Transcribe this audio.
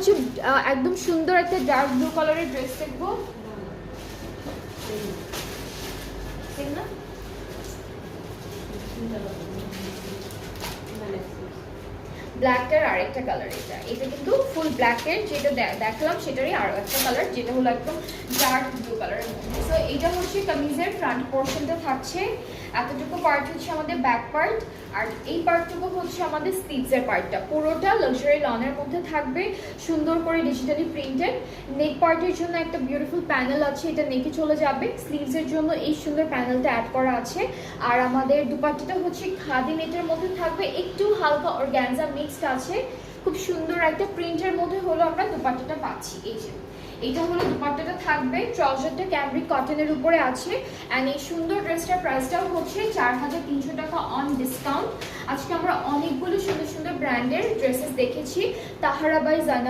হচ্ছে একদম সুন্দর একটা ডার্ক ব্লু কালারের ড্রেস দেখবো। না ব্ল্যাকটার আরেকটা কালার, এটা কিন্তু ফুল ব্ল্যাকের যেটা দেখলাম সেটারই আরো একটা কালার, যেটা হলো একদম ডার্ক ব্লু কালারের মধ্যে। সো এটা হচ্ছে কামিজের ফ্রন্ট পোর্শনটা থাকছে, এতটুকু পার্ট হচ্ছে আমাদের ব্যাক পার্ট, আর এই পার্টটুকু হচ্ছে আমাদের স্লিভসের পার্টটা। পুরোটা লাক্সারি লনের মধ্যে থাকবে, সুন্দর করে ডিজিটালি প্রিন্টেড। নেক পার্টের জন্য একটা বিউটিফুল প্যানেল আছে, এটা নেকে চলে যাবে। স্লিভসের জন্য এই সুন্দর প্যানেলটা অ্যাড করা আছে। আর আমাদের দুপাট্টাটা হচ্ছে খাদি নেটের মধ্যে থাকবে, একটু হালকা অর্গানজা মিক্সড আছে। খুব সুন্দর একটা প্রিন্টের মধ্যে হলো আমরা দুপাট্টাটা পাচ্ছি। এই যে এটা হলো দুপাট্টাটা থাকবে, ট্রাউজারটা ক্যামব্রিক কটনের উপরে আছে। অ্যান্ড এই সুন্দর ড্রেসটার প্রাইসটাও হচ্ছে 4300 টাকা অন ডিসকাউন্ট। আজকে আমরা অনেকগুলো সুন্দর সুন্দর ব্র্যান্ডের ড্রেসেস দেখেছি, তাহারা বাই জানা